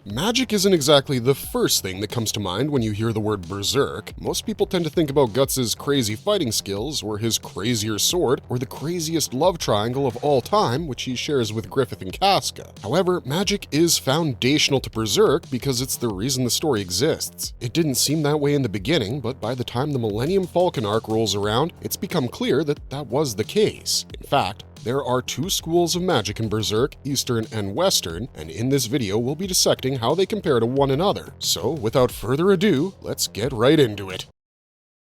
Magic isn't exactly the first thing that comes to mind when you hear the word Berserk. Most people tend to think about Guts' crazy fighting skills, or his crazier sword, or the craziest love triangle of all time, which he shares with Griffith and Casca. However, magic is foundational to Berserk because it's the reason the story exists. It didn't seem that way in the beginning, but by the time the Millennium Falcon Arc rolls around, it's become clear that that was the case. In fact, there are two schools of magic in Berserk, Eastern and Western, and in this video we'll be dissecting how they compare to one another. So without further ado, let's get right into it.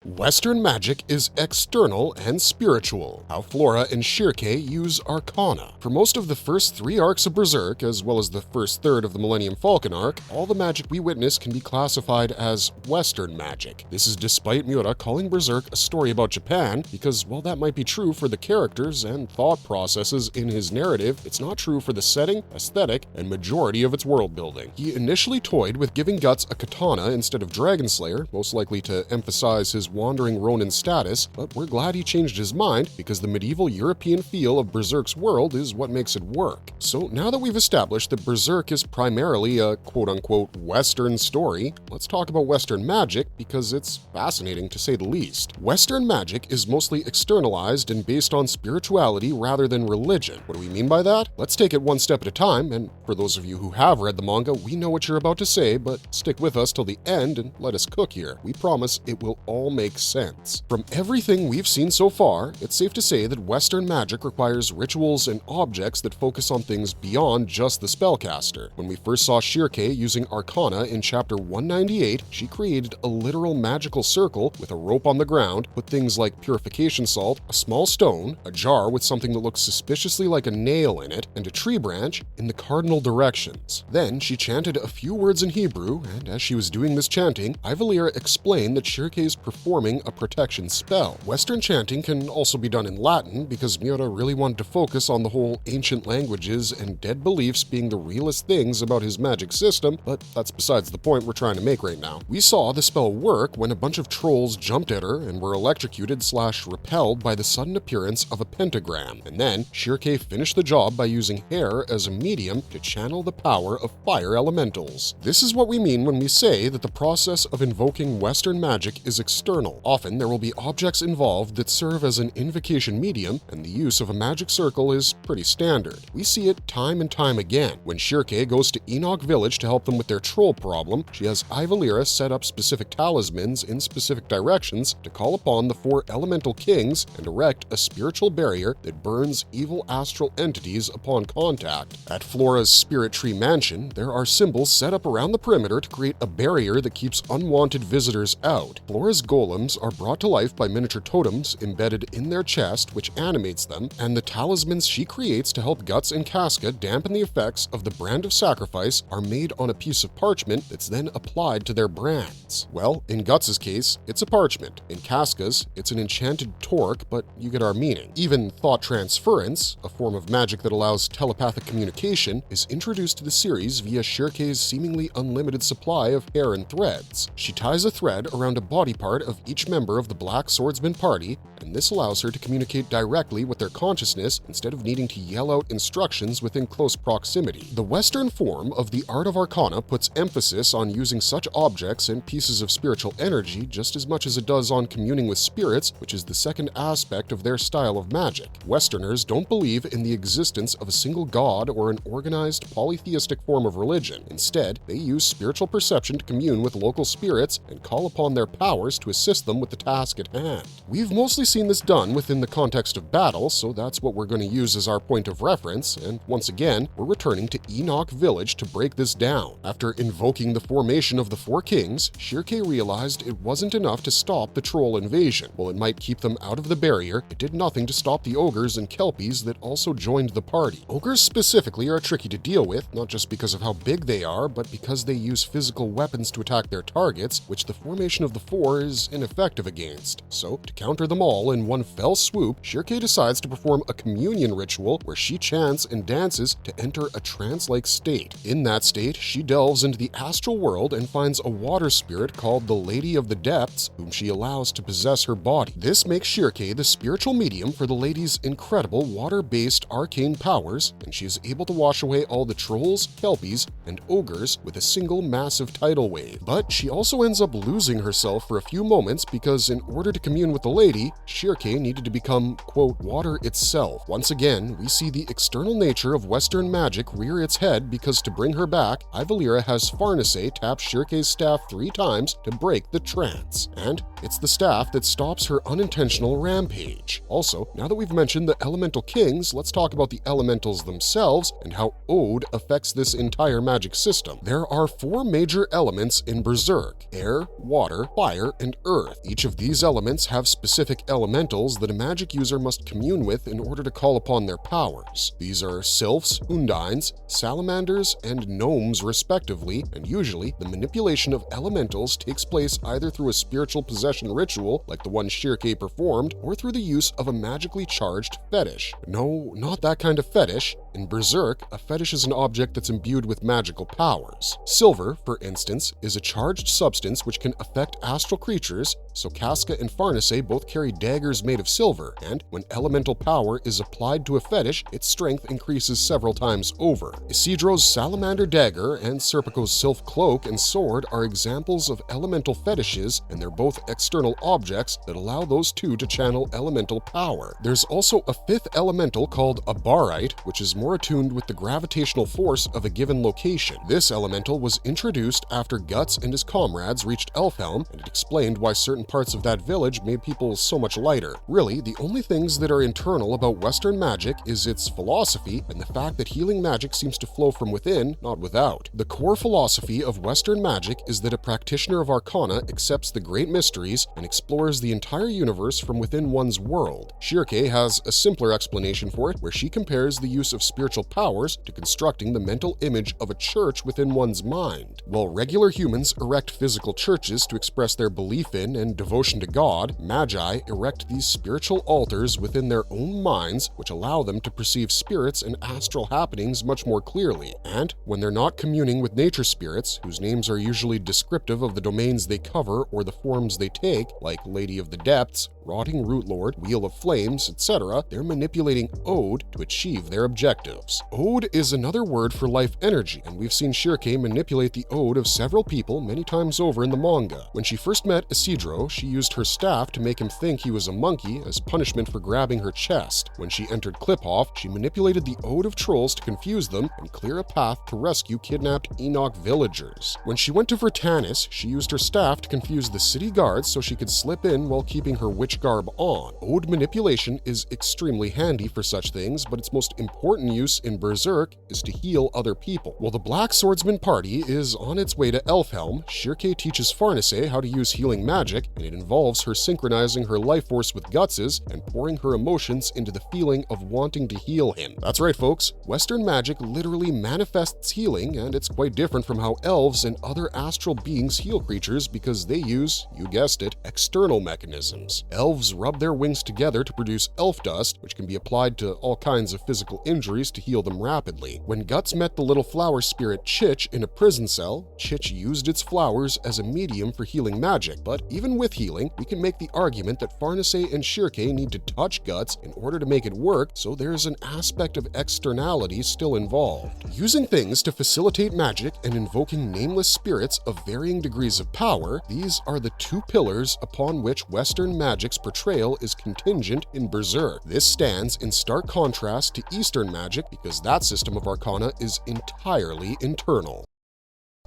Western magic is external and spiritual, how Flora and Shirkei use arcana. For most of the first three arcs of Berserk, as well as the first third of the Millennium Falcon Arc, all the magic we witness can be classified as Western magic. This is despite Miura calling Berserk a story about Japan, because while that might be true for the characters and thought processes in his narrative, it's not true for the setting, aesthetic, and majority of its world building. He initially toyed with giving Guts a katana instead of Dragon Slayer, most likely to emphasize his wandering Ronin status, but we're glad he changed his mind because the medieval European feel of Berserk's world is what makes it work. So now that we've established that Berserk is primarily a quote-unquote Western story, let's talk about Western magic because it's fascinating to say the least. Western magic is mostly externalized and based on spirituality rather than religion. What do we mean by that? Let's take it one step at a time, and for those of you who have read the manga, we know what you're about to say, but stick with us till the end and let us cook here. We promise it will all make sense. From everything we've seen so far, it's safe to say that Western magic requires rituals and objects that focus on things beyond just the spellcaster. When we first saw Shirkei using arcana in chapter 198, she created a literal magical circle with a rope on the ground, put things like purification salt, a small stone, a jar with something that looks suspiciously like a nail in it, and a tree branch in the cardinal directions. Then she chanted a few words in Hebrew, and as she was doing this chanting, Ivalira explained that Shirkei's performing a protection spell. Western chanting can also be done in Latin because Miura really wanted to focus on the whole ancient languages and dead beliefs being the realest things about his magic system, but that's besides the point we're trying to make right now. We saw the spell work when a bunch of trolls jumped at her and were electrocuted/repelled by the sudden appearance of a pentagram, and then Shirkei finished the job by using hair as a medium to channel the power of fire elementals. This is what we mean when we say that the process of invoking Western magic is external. Often there will be objects involved that serve as an invocation medium, and the use of a magic circle is pretty standard. We see it time and time again. When Shirkei goes to Enoch Village to help them with their troll problem, she has Ivalira set up specific talismans in specific directions to call upon the four elemental kings and erect a spiritual barrier that burns evil astral entities upon contact. At Flora's Spirit Tree Mansion, there are symbols set up around the perimeter to create a barrier that keeps unwanted visitors out. Flora's golems are brought to life by miniature totems embedded in their chest, which animates them, and the talismans she creates to help Guts and Casca dampen the effects of the brand of sacrifice are made on a piece of parchment that's then applied to their brands. Well, in Guts' case, it's a parchment. In Casca's, it's an enchanted torque, but you get our meaning. Even thought transference, a form of magic that allows telepathic communication, is introduced to the series via Shirkei's seemingly unlimited supply of hair and threads. She ties a thread around a body part of each member of the Black Swordsman party, and this allows her to communicate directly with their consciousness instead of needing to yell out instructions within close proximity. The Western form of the Art of Arcana puts emphasis on using such objects and pieces of spiritual energy just as much as it does on communing with spirits, which is the second aspect of their style of magic. Westerners don't believe in the existence of a single god or an organized polytheistic form of religion. Instead, they use spiritual perception to commune with local spirits and call upon their powers to assist them with the task at hand. We've mostly seen this done within the context of battle, so that's what we're going to use as our point of reference, and once again, we're returning to Enoch Village to break this down. After invoking the formation of the four kings, Shirkei realized it wasn't enough to stop the troll invasion. While it might keep them out of the barrier, it did nothing to stop the ogres and kelpies that also joined the party. Ogres specifically are tricky to deal with, not just because of how big they are, but because they use physical weapons to attack their targets, which the formation of the four is ineffective against. So, to counter them all, all in one fell swoop, Shirke decides to perform a communion ritual where she chants and dances to enter a trance-like state. In that state, she delves into the astral world and finds a water spirit called the Lady of the Depths, whom she allows to possess her body. This makes Shirke the spiritual medium for the lady's incredible water-based arcane powers, and she is able to wash away all the trolls, kelpies, and ogres with a single massive tidal wave. But she also ends up losing herself for a few moments because in order to commune with the lady, Shirke needed to become, quote, water itself. Once again, we see the external nature of Western magic rear its head because to bring her back, Ivalira has Farnace tap Shirke's staff 3 times to break the trance. And it's the staff that stops her unintentional rampage. Also, now that we've mentioned the elemental kings, let's talk about the elementals themselves and how Ode affects this entire magic system. There are 4 major elements in Berserk: air, water, fire, and earth. Each of these elements have specific elementals that a magic user must commune with in order to call upon their powers. These are sylphs, undines, salamanders, and gnomes respectively, and usually the manipulation of elementals takes place either through a spiritual possession ritual like the one Shirke performed, or through the use of a magically charged fetish. No, not that kind of fetish. In Berserk, a fetish is an object that's imbued with magical powers. Silver, for instance, is a charged substance which can affect astral creatures, so Casca and Farnace both carry daggers made of silver, and when elemental power is applied to a fetish, its strength increases several times over. Isidro's salamander dagger and Serpico's sylph cloak and sword are examples of elemental fetishes, and they're both external objects that allow those two to channel elemental power. There's also a 5th elemental called a barite, which is more attuned with the gravitational force of a given location. This elemental was introduced after Guts and his comrades reached Elfhelm, and it explained why certain parts of that village made people so much lighter. Really, the only things that are internal about Western magic is its philosophy and the fact that healing magic seems to flow from within, not without. The core philosophy of Western magic is that a practitioner of arcana accepts the great mysteries and explores the entire universe from within one's world. Shirke has a simpler explanation for it, where she compares the use of spiritual powers to constructing the mental image of a church within one's mind. While regular humans erect physical churches to express their belief in and devotion to God, magi erect these spiritual altars within their own minds, which allow them to perceive spirits and astral happenings much more clearly. And when they're not communing with nature spirits, whose names are usually descriptive of the domains they cover or the forms they take, like Lady of the Depths, Rotting Root Lord, Wheel of Flames, etc., they're manipulating Ode to achieve their objectives. Ode is another word for life energy, and we've seen Shirke manipulate the Ode of several people many times over in the manga. When she first met Isidro, she used her staff to make him think he was a monkey as punishment for grabbing her chest. When she entered Kliphof, she manipulated the Ode of Trolls to confuse them and clear a path to rescue kidnapped Enoch villagers. When she went to Vertanis, she used her staff to confuse the city guards so she could slip in while keeping her witch garb on. Ode manipulation is extremely handy for such things, but its most important use in Berserk is to heal other people. While the Black Swordsman party is on its way to Elfhelm, Shirke teaches Farnace how to use healing magic, and it involves her synchronizing her life force with Guts's and pouring her emotions into the feeling of wanting to heal him. That's right, folks. Western magic literally manifests healing, and it's quite different from how elves and other astral beings heal creatures because they use, you guessed it, external mechanisms. Elves rub their wings together to produce elf dust, which can be applied to all kinds of physical injuries to heal them rapidly. When Guts met the little flower spirit Chich in a prison cell, Chich used its flowers as a medium for healing magic, but even with healing, we can make the argument that Farnace and Shirke need to touch Guts in order to make it work, so there's an aspect of externality still involved. Using things to facilitate magic and invoking nameless spirits of varying degrees of power, these are the 2 pillars upon which Western magic's portrayal is contingent in Berserk. This stands in stark contrast to Eastern magic because that system of arcana is entirely internal.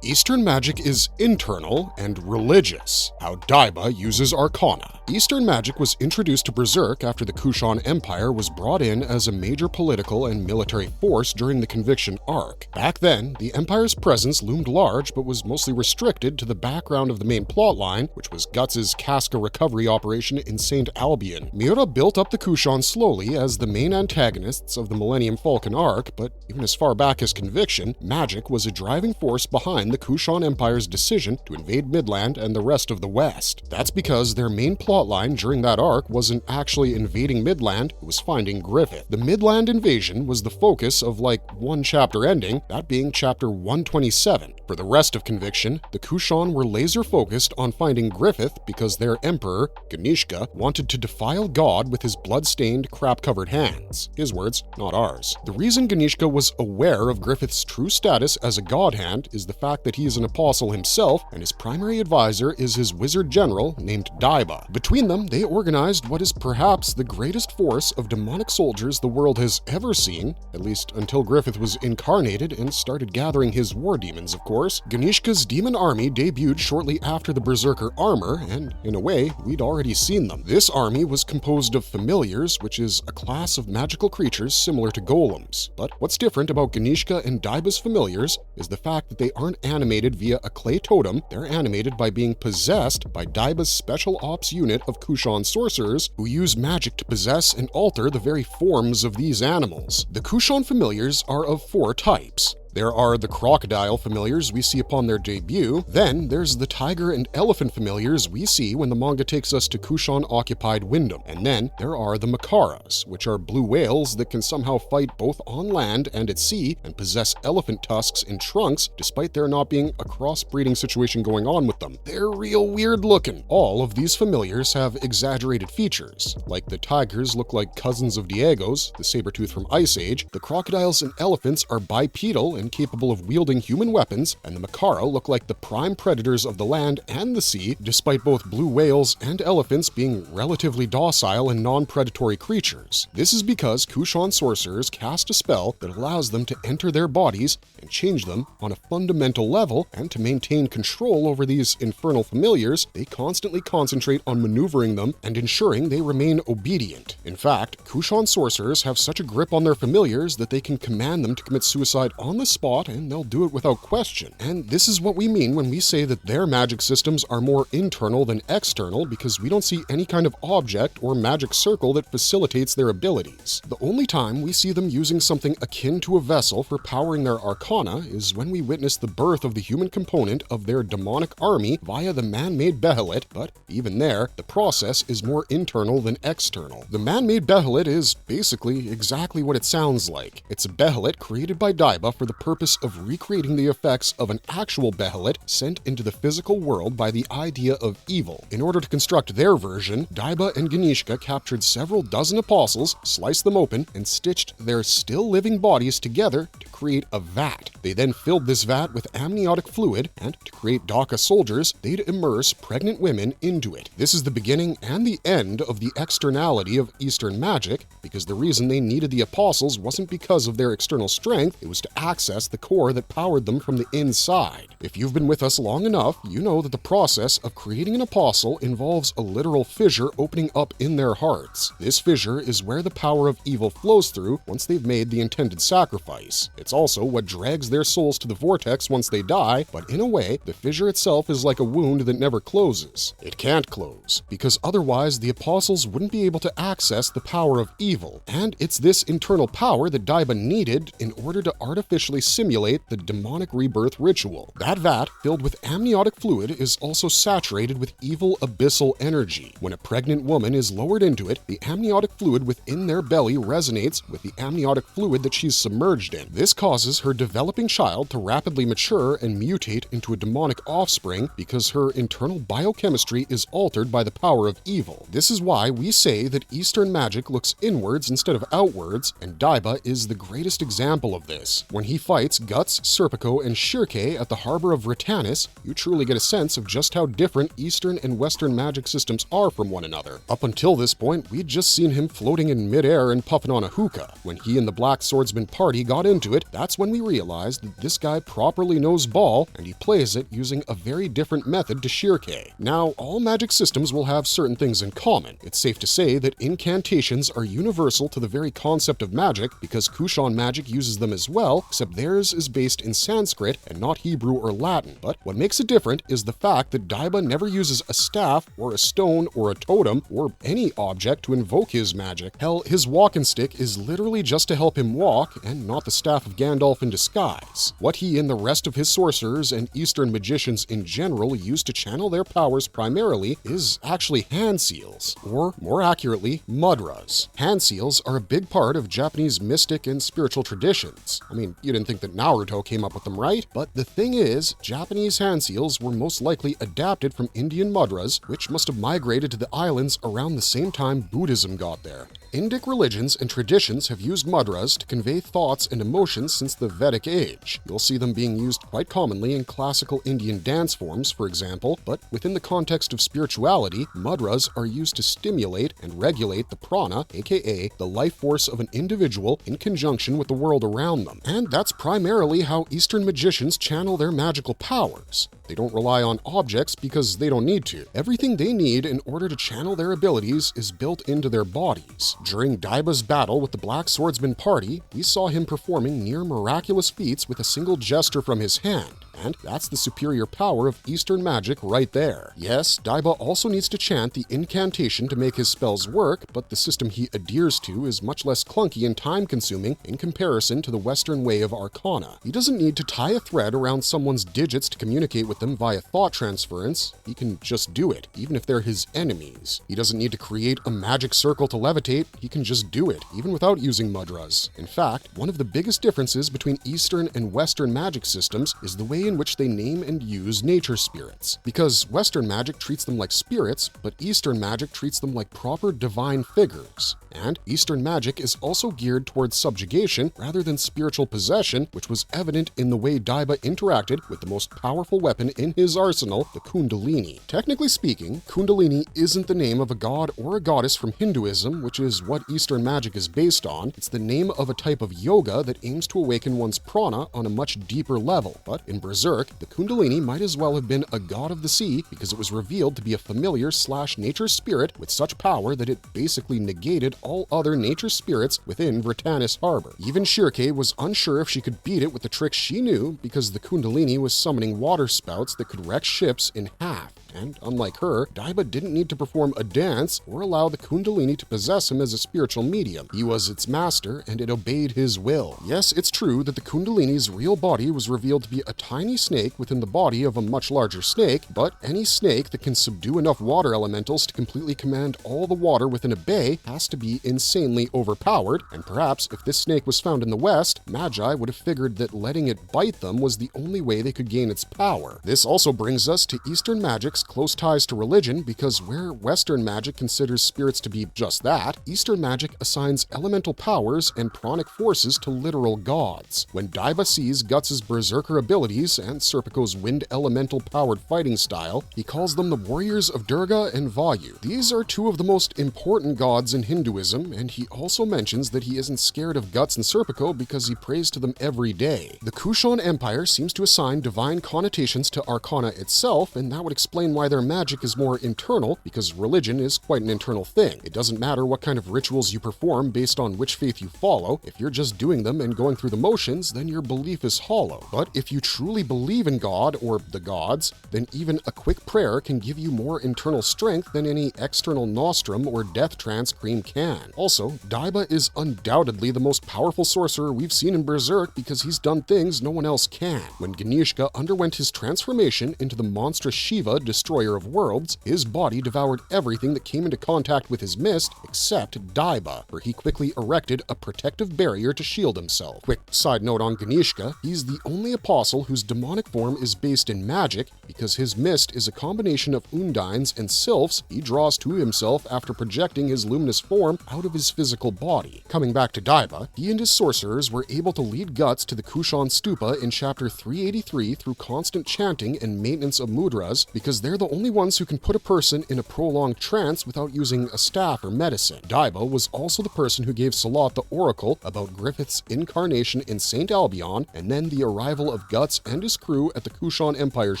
Eastern magic is internal and religious. How Daiba uses arcana. Eastern magic was introduced to Berserk after the Kushan Empire was brought in as a major political and military force during the Conviction Arc. Back then, the Empire's presence loomed large but was mostly restricted to the background of the main plotline, which was Guts' Casca recovery operation in St. Albion. Miura built up the Kushan slowly as the main antagonists of the Millennium Falcon Arc, but even as far back as Conviction, magic was a driving force behind the the Kushan Empire's decision to invade Midland and the rest of the West. That's because their main plotline during that arc wasn't actually invading Midland, it was finding Griffith. The Midland invasion was the focus of like one chapter ending, that being chapter 127. For the rest of Conviction, the Kushan were laser-focused on finding Griffith because their emperor, Ganishka, wanted to defile God with his blood-stained, crap-covered hands. His words, not ours. The reason Ganishka was aware of Griffith's true status as a god hand is the fact that he is an apostle himself, and his primary advisor is his wizard general named Daiba. Between them, they organized what is perhaps the greatest force of demonic soldiers the world has ever seen, at least until Griffith was incarnated and started gathering his war demons, of course. Ganishka's demon army debuted shortly after the Berserker armor, and in a way, we'd already seen them. This army was composed of familiars, which is a class of magical creatures similar to golems. But what's different about Ganishka and Daiba's familiars is the fact that they aren't animated via a clay totem, they're animated by being possessed by Daiba's special ops unit of Kushan sorcerers who use magic to possess and alter the very forms of these animals. The Kushan familiars are of 4 types. There are the crocodile familiars we see upon their debut, then there's the tiger and elephant familiars we see when the manga takes us to Kushan-occupied Windham, and then there are the Makaras, which are blue whales that can somehow fight both on land and at sea and possess elephant tusks and trunks despite there not being a crossbreeding situation going on with them. They're real weird looking. All of these familiars have exaggerated features, like the tigers look like cousins of Diego's, the saber-tooth from Ice Age, the crocodiles and elephants are bipedal and capable of wielding human weapons, and the Makara look like the prime predators of the land and the sea, despite both blue whales and elephants being relatively docile and non-predatory creatures. This is because Kushan sorcerers cast a spell that allows them to enter their bodies and change them on a fundamental level, and to maintain control over these infernal familiars, they constantly concentrate on maneuvering them and ensuring they remain obedient. In fact, Kushan sorcerers have such a grip on their familiars that they can command them to commit suicide on the spot, and they'll do it without question. And this is what we mean when we say that their magic systems are more internal than external, because we don't see any kind of object or magic circle that facilitates their abilities. The only time we see them using something akin to a vessel for powering their arcana is when we witness the birth of the human component of their demonic army via the man-made Behelit, but even there, the process is more internal than external. The man-made Behelit is basically exactly what it sounds like. It's a Behelit created by Daiba for the purpose of recreating the effects of an actual Behelit sent into the physical world by the idea of evil. In order to construct their version, Daiba and Ganishka captured several dozen apostles, sliced them open, and stitched their still-living bodies together to create a vat. They then filled this vat with amniotic fluid, and to create Daka soldiers, they'd immerse pregnant women into it. This is the beginning and the end of the externality of Eastern magic, because the reason they needed the apostles wasn't because of their external strength, it was to access the core that powered them from the inside. If you've been with us long enough, you know that the process of creating an apostle involves a literal fissure opening up in their hearts. This fissure is where the power of evil flows through once they've made the intended sacrifice. It's also what drags their souls to the vortex once they die, but in a way, the fissure itself is like a wound that never closes. It can't close, because otherwise the apostles wouldn't be able to access the power of evil, and it's this internal power that Daiba needed in order to artificially simulate the demonic rebirth ritual. That vat, filled with amniotic fluid, is also saturated with evil abyssal energy. When a pregnant woman is lowered into it, the amniotic fluid within their belly resonates with the amniotic fluid that she's submerged in. This causes her developing child to rapidly mature and mutate into a demonic offspring because her internal biochemistry is altered by the power of evil. This is why we say that Eastern magic looks inwards instead of outwards, and Daiba is the greatest example of this. When he fights Guts, Serpico, and Shirke at the harbor of Ritanis, you truly get a sense of just how different Eastern and Western magic systems are from one another. Up until this point, we'd just seen him floating in midair and puffing on a hookah. When he and the Black Swordsman party got into it, that's when we realized that this guy properly knows ball, and he plays it using a very different method to Shirke. Now, all magic systems will have certain things in common. It's safe to say that incantations are universal to the very concept of magic, because Kushan magic uses them as well, except theirs is based in Sanskrit and not Hebrew or Latin. But what makes it different is the fact that Daiba never uses a staff or a stone or a totem or any object to invoke his magic. Hell, his walking stick is literally just to help him walk and not the staff of Gandalf in disguise. What he and the rest of his sorcerers and Eastern magicians in general use to channel their powers primarily is actually hand seals, or more accurately, mudras. Hand seals are a big part of Japanese mystic and spiritual traditions. I mean, you didn't think that Naruto came up with them, right? But the thing is, Japanese hand seals were most likely adapted from Indian mudras, which must have migrated to the islands around the same time Buddhism got there. Indic religions and traditions have used mudras to convey thoughts and emotions since the Vedic age. You'll see them being used quite commonly in classical Indian dance forms, for example, but within the context of spirituality, mudras are used to stimulate and regulate the prana, aka the life force of an individual, in conjunction with the world around them. And that's primarily how Eastern magicians channel their magical powers. They don't rely on objects because they don't need to. Everything they need in order to channel their abilities is built into their bodies. During Daiba's battle with the Black Swordsman party, we saw him performing near miraculous feats with a single gesture from his hand. And that's the superior power of Eastern magic right there. Yes, Daiba also needs to chant the incantation to make his spells work, but the system he adheres to is much less clunky and time-consuming in comparison to the Western way of arcana. He doesn't need to tie a thread around someone's digits to communicate with them via thought transference. He can just do it, even if they're his enemies. He doesn't need to create a magic circle to levitate. He can just do it, even without using mudras. In fact, one of the biggest differences between Eastern and Western magic systems is the way in which they name and use nature spirits. Because Western magic treats them like spirits, but Eastern magic treats them like proper divine figures. And Eastern magic is also geared towards subjugation rather than spiritual possession, which was evident in the way Daiba interacted with the most powerful weapon in his arsenal, the Kundalini. Technically speaking, Kundalini isn't the name of a god or a goddess from Hinduism, which is what Eastern magic is based on. It's the name of a type of yoga that aims to awaken one's prana on a much deeper level. But in Berserk, the Kundalini might as well have been a god of the sea because it was revealed to be a familiar/nature spirit with such power that it basically negated all other nature spirits within Britannis Harbor. Even Shirke was unsure if she could beat it with the tricks she knew because the Kundalini was summoning water spouts that could wreck ships in half. And unlike her, Daiba didn't need to perform a dance or allow the Kundalini to possess him as a spiritual medium. He was its master, and it obeyed his will. Yes, it's true that the Kundalini's real body was revealed to be a tiny snake within the body of a much larger snake, but any snake that can subdue enough water elementals to completely command all the water within a bay has to be insanely overpowered, and perhaps if this snake was found in the West, Magi would have figured that letting it bite them was the only way they could gain its power. This also brings us to Eastern magic's close ties to religion, because where Western magic considers spirits to be just that, Eastern magic assigns elemental powers and pranic forces to literal gods. When Daiba sees Guts' berserker abilities and Serpico's wind elemental powered fighting style, he calls them the warriors of Durga and Vayu. These are two of the most important gods in Hinduism, and he also mentions that he isn't scared of Guts and Serpico because he prays to them every day. The Kushan Empire seems to assign divine connotations to arcana itself, and that would explain why their magic is more internal, because religion is quite an internal thing. It doesn't matter what kind of rituals you perform based on which faith you follow. If you're just doing them and going through the motions, then your belief is hollow. But if you truly believe in God or the gods, then even a quick prayer can give you more internal strength than any external nostrum or death trance cream can. Also, Daiba is undoubtedly the most powerful sorcerer we've seen in Berserk because he's done things no one else can. When Ganeshka underwent his transformation into the monstrous Shiva, destroyer of worlds, his body devoured everything that came into contact with his mist except Daiba, where he quickly erected a protective barrier to shield himself. Quick side note on Ganeshka, he's the only apostle whose demonic form is based in magic because his mist is a combination of undines and sylphs he draws to himself after projecting his luminous form out of his physical body. Coming back to Daiba, he and his sorcerers were able to lead Guts to the Kushan Stupa in chapter 383 through constant chanting and maintenance of mudras because they're the only ones who can put a person in a prolonged trance without using a staff or medicine. Daiba was also the person who gave Salat the oracle about Griffith's incarnation in St. Albion and then the arrival of Guts and his crew at the Kushan Empire's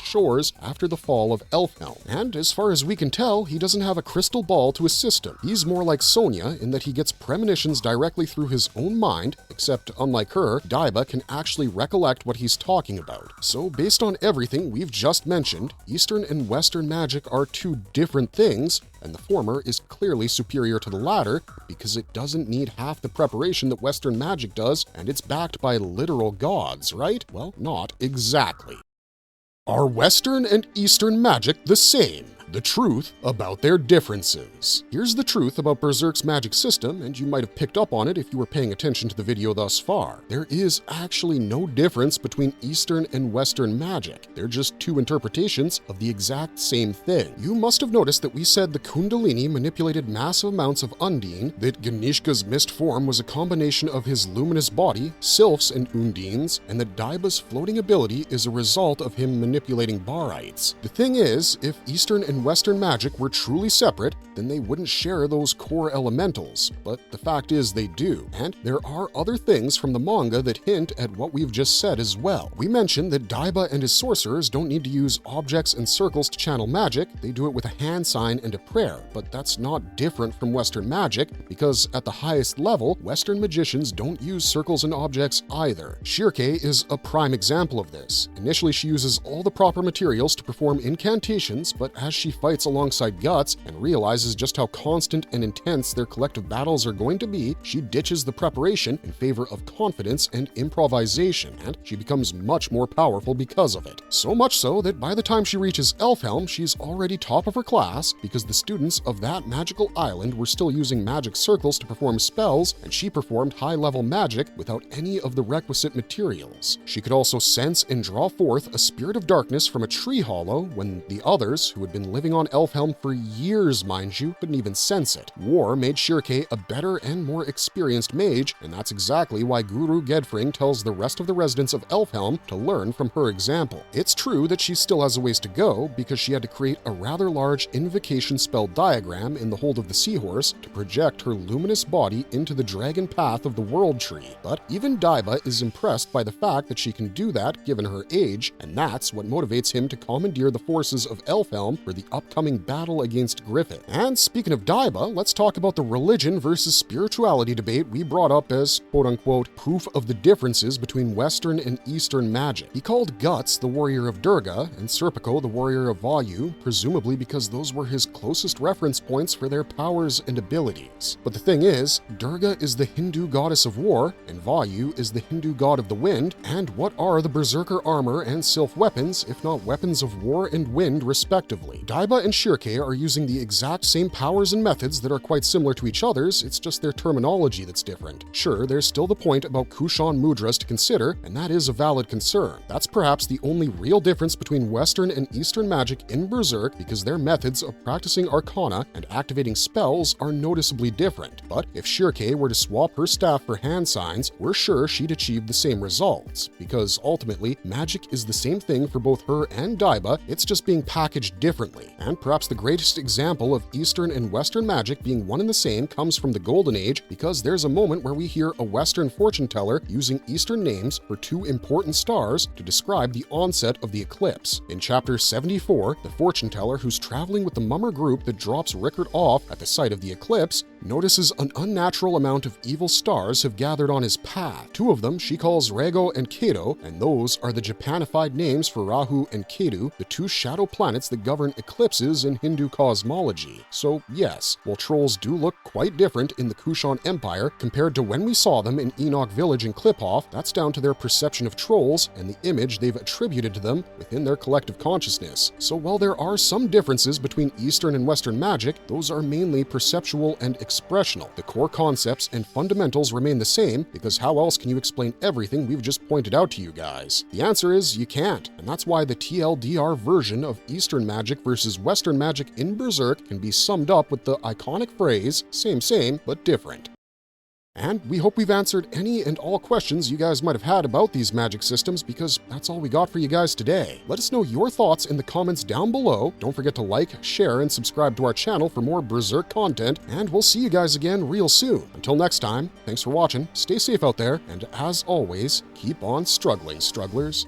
shores after the fall of Elfhelm. And as far as we can tell, he doesn't have a crystal ball to assist him. He's more like Sonya in that he gets premonitions directly through his own mind, except unlike her, Daiba can actually recollect what he's talking about. So based on everything we've just mentioned, Eastern and Western magic are two different things, and the former is clearly superior to the latter because it doesn't need half the preparation that Western magic does, and it's backed by literal gods, right? Well, not exactly. Are Western and Eastern magic the same? The truth about their differences. Here's the truth about Berserk's magic system, and you might have picked up on it if you were paying attention to the video thus far. There is actually no difference between Eastern and Western magic. They're just two interpretations of the exact same thing. You must have noticed that we said the Kundalini manipulated massive amounts of Undine, that Ganishka's mist form was a combination of his luminous body, Sylphs and Undines, and that Daiba's floating ability is a result of him manipulating Barites. The thing is, if Eastern and Western magic were truly separate, then they wouldn't share those core elementals, but the fact is they do, and there are other things from the manga that hint at what we've just said as well. We mentioned that Daiba and his sorcerers don't need to use objects and circles to channel magic, they do it with a hand sign and a prayer, but that's not different from Western magic, because at the highest level, Western magicians don't use circles and objects either. Shirke is a prime example of this. Initially she uses all the proper materials to perform incantations, but as she fights alongside Guts and realizes just how constant and intense their collective battles are going to be, she ditches the preparation in favor of confidence and improvisation, and she becomes much more powerful because of it. So much so that by the time she reaches Elfhelm, she's already top of her class because the students of that magical island were still using magic circles to perform spells, and she performed high-level magic without any of the requisite materials. She could also sense and draw forth a spirit of darkness from a tree hollow when the others, who had been living on Elfhelm for years, mind you, couldn't even sense it. War made Shirke a better and more experienced mage, and that's exactly why Guru Gedfring tells the rest of the residents of Elfhelm to learn from her example. It's true that she still has a ways to go because she had to create a rather large invocation spell diagram in the hold of the seahorse to project her luminous body into the dragon path of the world tree. But even Daiba is impressed by the fact that she can do that given her age, and that's what motivates him to commandeer the forces of Elfhelm for the upcoming battle against Griffith. And speaking of Daiba, let's talk about the religion versus spirituality debate we brought up as quote-unquote proof of the differences between Western and Eastern magic. He called Guts the warrior of Durga and Serpico the warrior of Vayu, presumably because those were his closest reference points for their powers and abilities. But the thing is, Durga is the Hindu goddess of war, and Vayu is the Hindu god of the wind, and what are the Berserker armor and Sylph weapons if not weapons of war and wind respectively? Daiba and Shirke are using the exact same powers and methods that are quite similar to each other's, it's just their terminology that's different. Sure, there's still the point about Kushan mudras to consider, and that is a valid concern. That's perhaps the only real difference between Western and Eastern magic in Berserk because their methods of practicing arcana and activating spells are noticeably different. But if Shirke were to swap her staff for hand signs, we're sure she'd achieve the same results, because ultimately, magic is the same thing for both her and Daiba, it's just being packaged differently. And perhaps the greatest example of Eastern and Western magic being one and the same comes from the Golden Age, because there's a moment where we hear a Western fortune teller using Eastern names for two important stars to describe the onset of the eclipse. In chapter 74, the fortune teller who's traveling with the mummer group that drops Rickard off at the site of the eclipse notices an unnatural amount of evil stars have gathered on his path. Two of them she calls Rego and Keto, and those are the Japanified names for Rahu and Ketu, the two shadow planets that govern eclipses in Hindu cosmology. So yes, while trolls do look quite different in the Kushan Empire compared to when we saw them in Enoch Village and Kliphoff, that's down to their perception of trolls and the image they've attributed to them within their collective consciousness. So while there are some differences between Eastern and Western magic, those are mainly perceptual and expressional. The core concepts and fundamentals remain the same, because how else can you explain everything we've just pointed out to you guys? The answer is you can't, and that's why the TLDR version of Eastern magic versus Western magic in Berserk can be summed up with the iconic phrase, same, but different. And we hope we've answered any and all questions you guys might have had about these magic systems, because that's all we got for you guys today. Let us know your thoughts in the comments down below. Don't forget to like, share, and subscribe to our channel for more Berserk content, and we'll see you guys again real soon. Until next time, thanks for watching, stay safe out there, and as always, keep on struggling, strugglers.